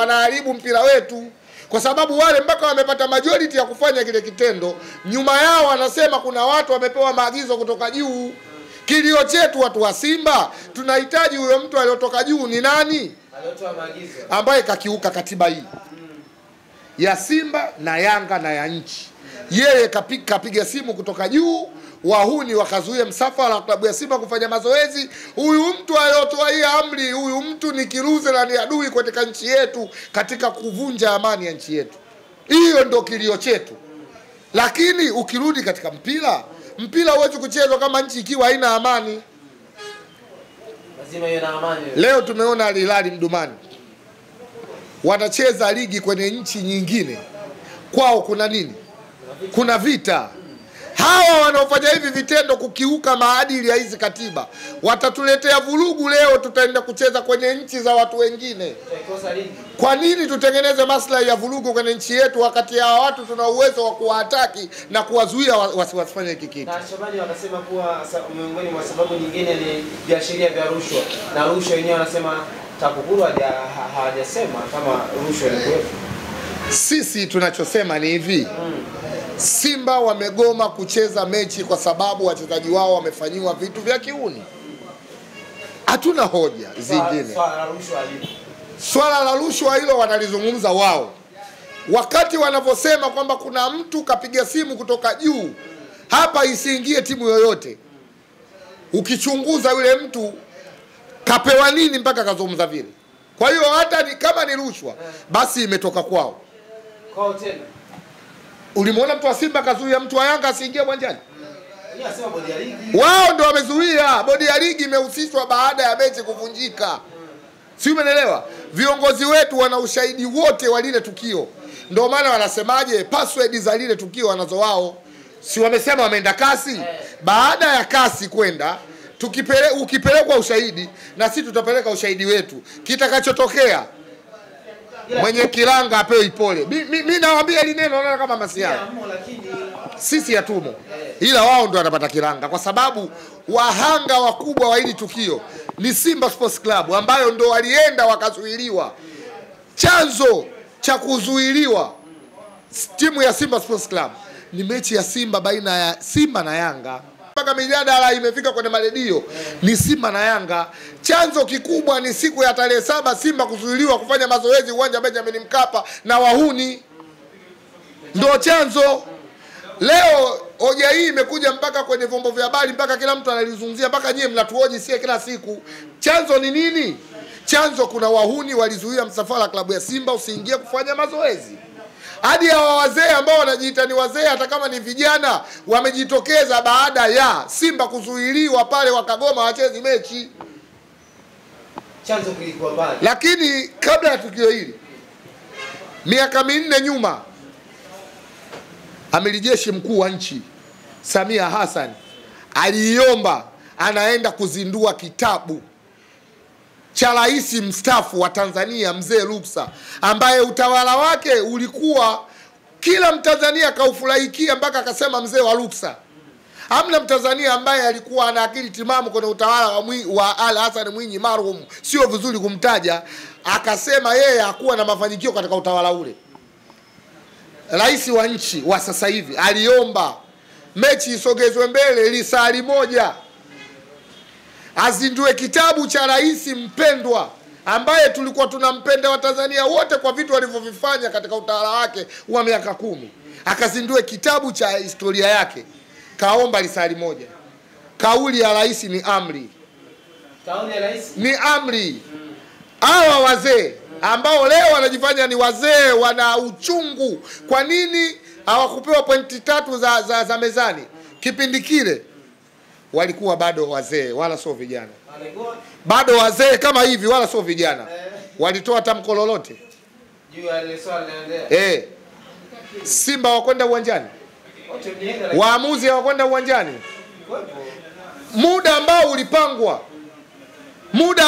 wanaharibu mpira wetu. Kwa sababu wale mpaka wamepata majority ya kufanya kile kitendo, nyuma yao wanasema kuna watu wamepewa maagizo kutoka juu. Kilio chetu watu wa Simba, tunahitaji huyo mtu aliyotoka juu ni nani? Aliyotoa maagizo. Ambaye kakiuka katiba hii ya Simba na Yanga na ya nchi. Yeye kapiga simu kutoka juu, wahuni wakazuia msafara wa klabu ya Simba kufanya mazoezi. Huyu mtu aliyotoa hii amri, huyu mtu ni kiruze na ni adui katika nchi yetu, katika kuvunja amani ya nchi yetu. Hiyo ndio kilio chetu. Lakini ukirudi katika mpira huwezi kuchezwa kama nchi ikiwa haina amani. Lazima iwe na amani. Leo tumeona Al Hilal Mdumani wanacheza ligi kwenye nchi nyingine, kwao kuna nini? Kuna vita. Hawa wanaofanya hivi vitendo kukiuka maadili ya hizi katiba watatuletea vurugu. Leo tutaenda kucheza kwenye nchi za watu wengine. Kwa nini tutengeneze maslahi ya vurugu kwenye nchi yetu, wakati hawa watu tuna uwezo wa kuwaataki na kuwazuia wasifanye hiki kitu? Na Shabani wakasema kuwa miongoni mwa sababu nyingine ni viashiria vya rushwa, na rushwa yenyewe wanasema TAKUKURU hawajasema kama rushwa ilikuwepo. Sisi tunachosema ni hivi, Simba wamegoma kucheza mechi kwa sababu wachezaji wao wamefanyiwa vitu vya kiuni. Hatuna hoja zingine. Swala la rushwa hilo wanalizungumza wao. Wakati wanavyosema kwamba kuna mtu kapiga simu kutoka juu, hapa isiingie timu yoyote. Ukichunguza yule mtu kapewa nini mpaka kazungumza vile. Kwa hiyo hata kama ni rushwa, basi imetoka kwao. Kwao tena. Ulimuona mtu wa Simba kazuia mtu wa Yanga asiingie uwanjani? Anasema bodi ya ligi. Wao ndio wamezuia. Bodi ya ligi imehusishwa baada ya mechi kuvunjika. Si umeelewa? Viongozi wetu wana ushahidi wote wa lile tukio. Ndio maana wanasemaje, password za lile tukio wanazo wao. Si wamesema wameenda kasi? Baada ya kasi kwenda, ukipelekwa ushahidi na sisi tutapeleka ushahidi wetu. Kitakachotokea mwenye kilanga apewe ipole. Mimi nawaambia ile neno naona kama masiara. Sisi hatumo. Ila wao ndio wanapata kilanga, kwa sababu wahanga wakubwa wa hili tukio ni Simba Sports Club, ambayo ndio walienda wakazuiliwa. Chanzo cha kuzuiliwa timu ya Simba Sports Club ni mechi ya Simba baina ya Simba na Yanga. Mpaka mijadala imefika kwenye maredio ni Simba na Yanga. Chanzo kikubwa ni siku ya tarehe 7 Simba kuzuiliwa kufanya mazoezi uwanja Benjamin Mkapa na wahuni. Ndio chanzo. Leo hoja hii imekuja mpaka kwenye vyombo vya habari, mpaka kila mtu analizungumzia, mpaka nyie mnatuhoji sie kila siku. Chanzo ni nini? Chanzo kuna wahuni walizuia msafara klabu ya Simba usiingie kufanya mazoezi. Hadi hawa wazee ambao wanajiita ni wazee, hata kama ni vijana, wamejitokeza baada ya Simba kuzuiliwa pale, wakagoma wachezi mechi. Chanzo kilikuwa mbali. Lakini kabla ya tukio hili, miaka 4 nyuma, Amiri Jeshi Mkuu wa nchi Samia Hassan aliomba anaenda kuzindua kitabu cha rais mstaafu wa Tanzania Mzee Luksa, ambaye utawala wake ulikuwa kila Mtanzania kaufurahikia, mpaka akasema mzee wa Luksa. Hamna Mtanzania ambaye alikuwa ana akili timamu kwenye utawala wa Ali Hassan Mwinyi marhum, sio vizuri kumtaja, akasema yeye hakuwa na mafanikio katika utawala ule. Rais wa nchi wa sasa hivi aliomba mechi isogezwe mbele ili saa moja azindue kitabu cha rais mpendwa, ambaye tulikuwa tunampenda wa Tanzania wote kwa vitu walivyovifanya katika utawala wake wa miaka 10. Akazindue kitabu cha historia yake. Kaomba lisali moja. Kauli ya rais ni amri. Kauli ya rais ni amri. Hawa wazee ambao leo wanajifanya ni wazee, wana uchungu, kwa nini hawakupewa pointi 3 za mezani? Kipindi kile walikuwa bado wazee, wala sio vijana. Bado wazee kama hivi, wala sio vijana. Walitoa tamko lolote juu ya ile swali linaendelea. Simba wakwenda uwanjani, waamuzi hawakwenda uwanjani. Muda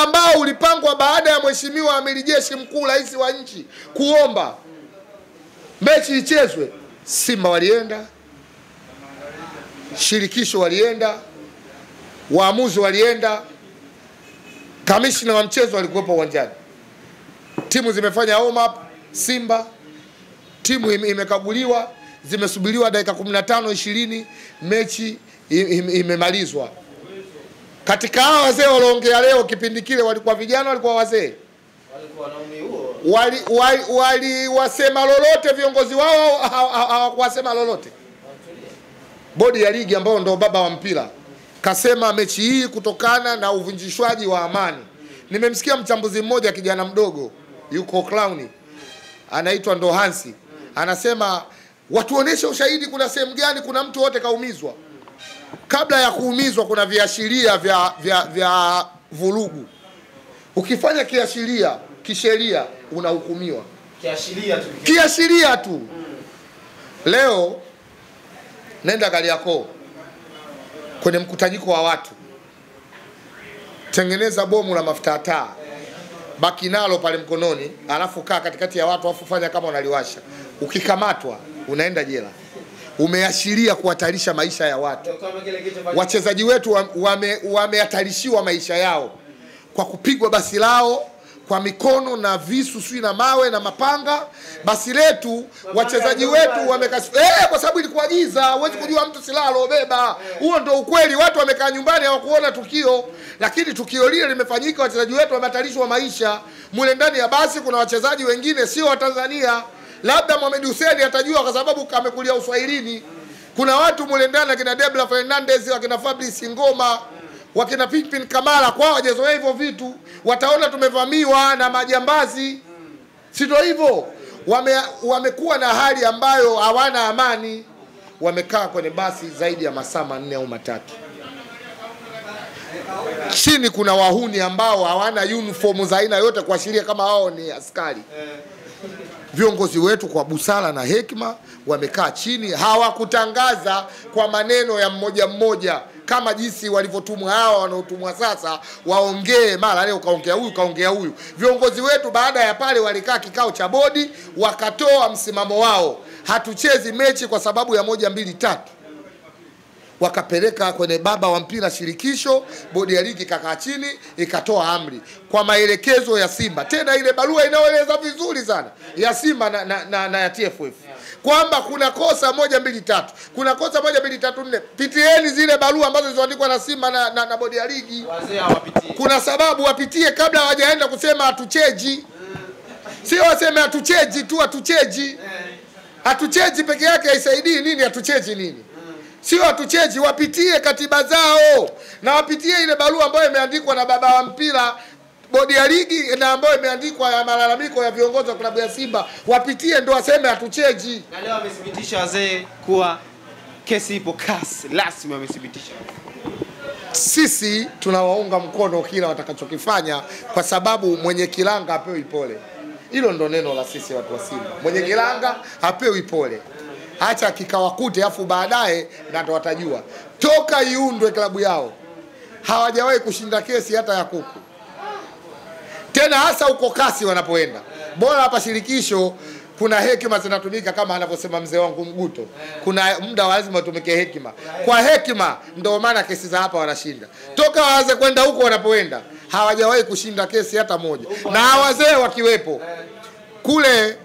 ambao ulipangwa baada ya Mheshimiwa Amiri Jeshi Mkuu rais wa nchi kuomba mechi ichezwe, Simba walienda, shirikisho walienda, waamuzi walienda, kamishna wa mchezo walikuwepo uwanjani. Timu zimefanya warm up. Simba timu imekaguliwa, zimesubiriwa dakika 15 20, mechi imemalizwa. Katika hao wazee walioongea leo, kipindi kile walikuwa vijana, walikuwa wazee? Walikuwa na umri huo. Waliwasema lolote viongozi wao? Hawakuwasema lolote. Bodi ya ligi ambao ndio baba wa mpira kasema mechi hii kutokana na uvunjishwaji wa amani. Nimemsikia mchambuzi mmoja, kijana mdogo yuko Clown, anaitwa ndo Hansi, anasema watuoneshe ushahidi, kuna sehemu gani kuna mtu wote kaumizwa. Kabla ya kuumizwa kuna viashiria vya vurugu. Ukifanya kiashiria kisheria unahukumiwa. Kiashiria tu. Leo nenda Kariakoo kwenye mkutanyiko wa watu, tengeneza bomu la mafuta taa, baki nalo pale mkononi, alafu kaa katikati ya watu, alafu fanya kama unaliwasha. Ukikamatwa unaenda jela. Umeashiria kuhatarisha maisha ya watu. Wachezaji wetu wamehatarishiwa maisha yao kwa kupigwa basi lao kwa mikono na visu, sui na mawe na mapanga. Basi letu wachezaji wetu kwa sababu ilikuwa giza, huwezi kujua mtu silaha alobeba. Huo ndio ukweli. Watu wamekaa nyumbani hawakuona tukio, lakini tukio lile limefanyika, wachezaji wetu wamehatarishwa maisha. Mule ndani ya basi kuna wachezaji wengine sio wa Tanzania. Labda Mohamed Hussein atajua kwa sababu amekulia Uswahilini. Kuna watu mule ndani akina Debla Fernandez, akina Fabrice Ngoma, wakina Pinpin Kamara, kwa wajezoea hivyo vitu, wataona tumevamiwa na majambazi. Sio hivyo. Wamekuwa na hali ambayo hawana amani. Wamekaa kwenye basi zaidi ya masaa 4 au 3. Chini kuna wahuni ambao hawana uniform za aina yote kuashiria kama wao ni askari. Viongozi wetu kwa busara na hekima wamekaa chini, hawakutangaza kwa maneno ya mmoja mmoja kama jinsi walivyotumwa hawa wanaotumwa sasa waongee, mara leo kaongea huyu kaongea huyu. Viongozi wetu baada ya pale walikaa kikao cha bodi, wakatoa msimamo wao. Hatuchezi mechi kwa sababu ya 1 2 3. Wakapeleka kwenye baba wa mpira shirikisho, bodi ya ligi kakaa chini ikatoa amri kwa maelekezo ya Simba. Tena ile barua inaeleza vizuri sana ya Simba na ya TFF kwamba kuna kosa 1 2 3, kuna kosa 1 2 3 4. Pitieni zile barua ambazo zilizoandikwa na Simba na bodi ya ligi. Wazee hawapitie. Kuna sababu wapitie kabla hawajaenda kusema hatucheji. Sio waseme hatucheji tu, hatucheji. Hatucheji peke yake haisaidii nini, hatucheji nini? Sio hatucheji, wapitie katiba zao na wapitie ile barua ambayo imeandikwa na baba wa mpira bodi ya ligi na ambayo imeandikwa ya malalamiko ya viongozi wa klabu ya Simba. Wapitie ndo waseme hatucheji. Na leo wamethibitisha wazee kuwa kesi ipo kasi, rasmi wamethibitisha. Sisi tunawaunga mkono kila watakachokifanya kwa sababu mwenye kilanga apewi pole. Hilo ndo neno la sisi watu wa Simba. Mwenye kilanga apewi pole. Acha kikawakute afu baadaye ndo watajua. Toka iundwe klabu yao hawajawahi kushinda kesi hata ya kuku. Tena hasa uko kasi wanapoenda. Bora hapa shirikisho kuna hekima zinatumika kama anavyosema mzee wangu Mguto. Kuna muda lazima utumike hekima. Kwa hekima ndio maana kesi za hapa wanashinda. Toka waanze kwenda huko wanapoenda hawajawahi kushinda kesi hata moja. Na wazee wakiwepo kule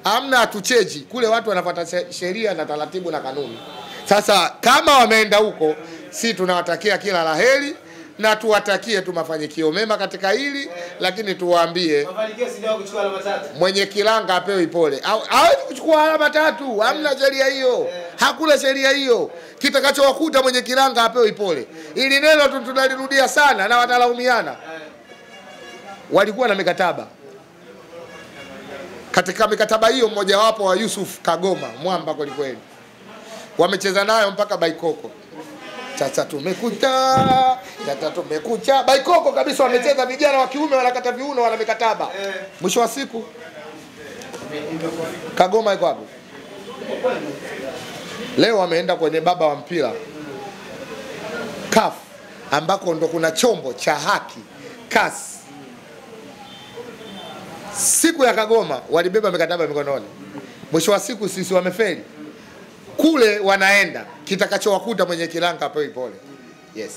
hamna hatucheji. Kule watu wanafuata sheria na taratibu na kanuni. Sasa kama wameenda huko, si tunawatakia kila laheri na tuwatakie tu mafanikio mema katika hili, lakini tuwaambie mafanikio si ndio kuchukua alama 3. Mwenye kilanga apewe pole. Hawezi kuchukua alama 3, hamna sheria hiyo. Hakuna sheria hiyo. Kitakachowakuta mwenye kilanga apewe pole. Ili neno tunalirudia sana na watalaumiana. Walikuwa na mikataba. Katika mikataba hiyo mmoja wapo wa Yusuf Kagoma, mwamba kweli kweli. Wamecheza nayo mpaka Baikoko. Sasa tumekuta Baikoko kabisa, wamecheza vijana wa kiume wanakata viuno, wana mikataba. Mwisho wa siku Kagoma yuko hapo. Leo wameenda kwenye baba wa mpira CAF ambako ndo kuna chombo cha haki CAS. Siku ya Kagoma walibeba mikataba mikononi. Mwisho wa siku sisi wamefeli. Kule wanaenda kitakachowakuta mwenye kilanga apewe pole. Yes.